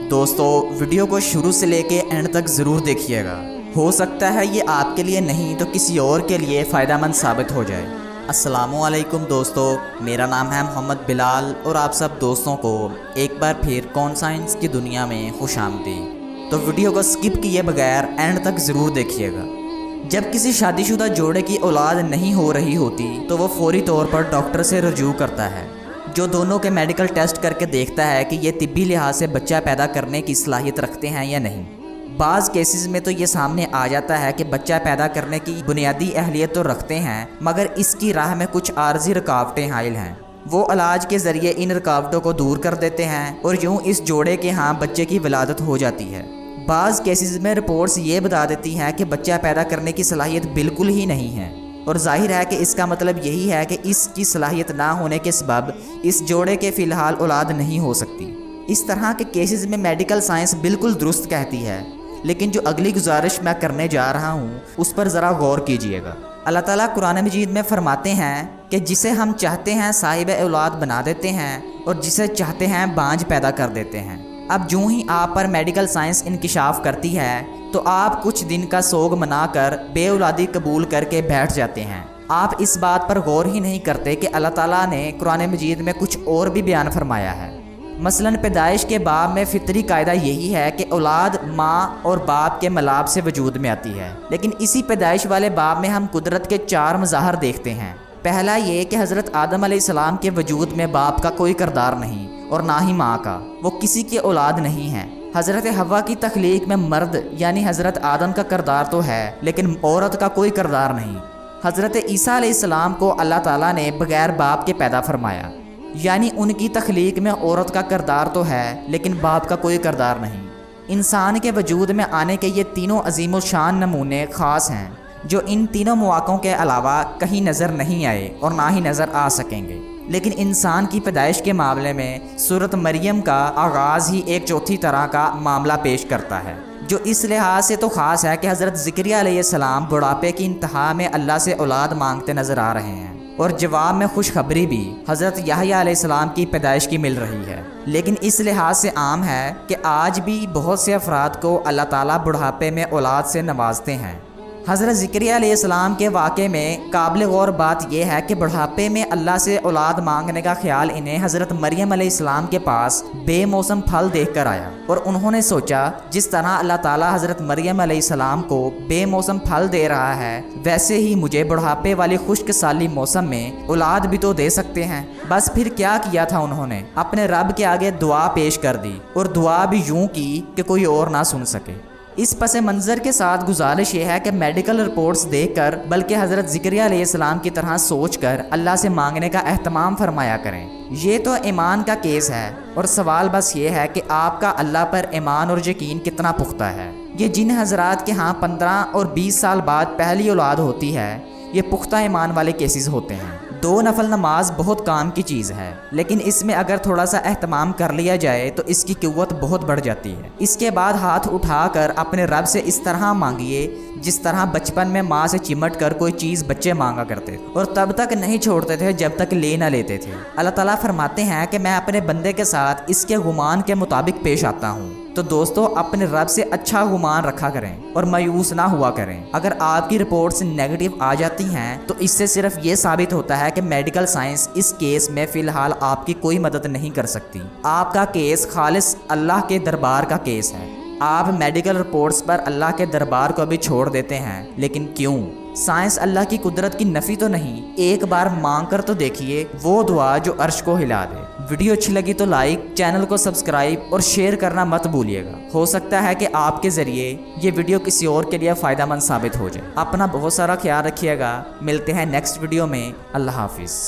दोस्तों वीडियो को शुरू से लेके एंड तक ज़रूर देखिएगा। हो सकता है ये आपके लिए नहीं तो किसी और के लिए फ़ायदेमंद साबित हो जाए। अस्सलामुअलैकुम दोस्तों, मेरा नाम है मोहम्मद बिलाल और आप सब दोस्तों को एक बार फिर कौन साइंस की दुनिया में खुशामदीद। तो वीडियो को स्किप किए बगैर एंड तक ज़रूर देखिएगा। जब किसी शादीशुदा जोड़े की औलाद नहीं हो रही होती तो वो फौरी तौर पर डॉक्टर से रजू करता है, जो दोनों के मेडिकल टेस्ट करके देखता है कि ये तिब्बी लिहाज से बच्चा पैदा करने की सलाहियत रखते हैं या नहीं। बाज़ केसेस में तो ये सामने आ जाता है कि बच्चा पैदा करने की बुनियादी अहलियत तो रखते हैं, मगर इसकी राह में कुछ आर्जी रुकावटें हाइल हैं। वो इलाज के ज़रिए इन रुकावटों को दूर कर देते हैं और यूँ इस जोड़े के यहाँ बच्चे की विलादत हो जाती है। बाज़ केसेस में रिपोर्ट्स ये बता देती हैं कि बच्चा पैदा करने की सलाहियत बिल्कुल ही नहीं है, और जाहिर है कि इसका मतलब यही है कि इसकी सलाहियत ना होने के सबब इस जोड़े के फ़िलहाल औलाद नहीं हो सकती। इस तरह के केसेस में मेडिकल साइंस बिल्कुल दुरुस्त कहती है, लेकिन जो अगली गुजारिश मैं करने जा रहा हूँ उस पर ज़रा गौर कीजिएगा। अल्लाह ताला कुरान मजीद में फरमाते हैं कि जिसे हम चाहते हैं साहिब औलाद बना देते हैं और जिसे चाहते हैं बांझ पैदा कर देते हैं। अब यूँ ही आप पर मेडिकल साइंस इंकिशाफ करती है तो आप कुछ दिन का सोग मनाकर बे औलादी कबूल करके बैठ जाते हैं। आप इस बात पर गौर ही नहीं करते कि अल्लाह ताला ने कुरान मजीद में कुछ और भी बयान फरमाया है। मसलन पैदाइश के बाब में फितरी कायदा यही है कि औलाद माँ और बाप के मलाब से वजूद में आती है, लेकिन इसी पैदाइश वाले बाब में हम कुदरत के 4 मज़ाहर देखते हैं। पहला ये कि हज़रत आदम अलैहिस्सलाम के वजूद में बाप का कोई किरदार नहीं और ना ही माँ का, वो किसी की औलाद नहीं है। हज़रत हवा की तख्लीक में मर्द यानी हज़रत आदम का किरदार तो है, लेकिन औरत का कोई किरदार नहीं। हज़रत ईसा अलैहिस्सलाम को अल्लाह ताला ने बग़ैर बाप के पैदा फरमाया, यानी उनकी तख्लीक में औरत का किरदार तो है लेकिन बाप का कोई किरदार नहीं। इंसान के वजूद में आने के ये तीनों अजीम शान नमूने ख़ास हैं, जो इन तीनों मौक़ों के अलावा कहीं नज़र नहीं आए और ना ही नज़र आ सकेंगे। लेकिन इंसान की पैदाइश के मामले में सूरत मरियम का आगाज़ ही एक चौथी तरह का मामला पेश करता है, जो इस लिहाज से तो ख़ास है कि हज़रत ज़करिया अलैहिस्सलाम बुढ़ापे की इंतहा में अल्लाह से औलाद मांगते नज़र आ रहे हैं और जवाब में खुशखबरी भी हज़रत याहया अलैहिस्सलाम की पैदाइश की मिल रही है। लेकिन इस लिहाज से आम है कि आज भी बहुत से अफराद को अल्लाह ताला बुढ़ापे में औलाद से नवाजते हैं। हज़रत ज़करिया अलैहिस्सलाम के वाक़े में काबिल गौर बात यह है कि बुढ़ापे में अल्लाह से औलाद मांगने का ख्याल इन्हें हज़रत मरियम अलैहिस्सलाम के पास बेमौसम फल देखकर आया, और उन्होंने सोचा जिस तरह अल्लाह ताला हज़रत मरियम अलैहिस्सलाम को बेमौसम फल दे रहा है, वैसे ही मुझे बुढ़ापे वाली खुश्क साली मौसम में औलाद भी तो दे सकते हैं। बस फिर क्या किया था, उन्होंने अपने रब के आगे दुआ पेश कर दी, और दुआ भी यूँ की कि कोई और ना सुन सके। इस पस मंज़र के साथ गुजारिश ये है कि मेडिकल रिपोर्ट्स देखकर बल्कि हज़रत ज़करिया अलैहिस्सलाम की तरह सोचकर अल्लाह से मांगने का एहतमाम फरमाया करें। ये तो ईमान का केस है, और सवाल बस ये है कि आपका अल्लाह पर ईमान और यकीन कितना पुख्ता है। ये जिन हज़रात के यहाँ 15 और 20 साल बाद पहली औलाद होती है, ये पुख्ता ईमान वाले केसेस होते हैं। 2 नफल नमाज बहुत काम की चीज़ है, लेकिन इसमें अगर थोड़ा सा एहतमाम कर लिया जाए तो इसकी क़ुव्वत बहुत बढ़ जाती है। इसके बाद हाथ उठाकर अपने रब से इस तरह मांगिए जिस तरह बचपन में माँ से चिमट कर कोई चीज़ बच्चे मांगा करते थे, और तब तक नहीं छोड़ते थे जब तक ले ना लेते थे। अल्लाह ताला फरमाते हैं कि मैं अपने बंदे के साथ इसके गुमान के मुताबिक पेश आता हूँ। तो दोस्तों, अपने रब से अच्छा गुमान रखा करें और मायूस ना हुआ करें। अगर आपकी रिपोर्ट्स नेगेटिव आ जाती हैं तो इससे सिर्फ ये साबित होता है कि मेडिकल साइंस इस केस में फ़िलहाल आपकी कोई मदद नहीं कर सकती। आपका केस खालिस अल्लाह के दरबार का केस है। आप मेडिकल रिपोर्ट्स पर अल्लाह के दरबार को भी छोड़ देते हैं, लेकिन क्यों? साइंस अल्लाह की कुदरत की नफ़ी तो नहीं। एक बार मांग कर तो देखिए वो दुआ जो अर्श को हिला दे। वीडियो अच्छी लगी तो लाइक, चैनल को सब्सक्राइब और शेयर करना मत भूलिएगा। हो सकता है कि आपके ज़रिए ये वीडियो किसी और के लिए फ़ायदेमंद साबित हो जाए। अपना बहुत सारा ख्याल रखिएगा। मिलते हैं नेक्स्ट वीडियो में। अल्लाह हाफिज़।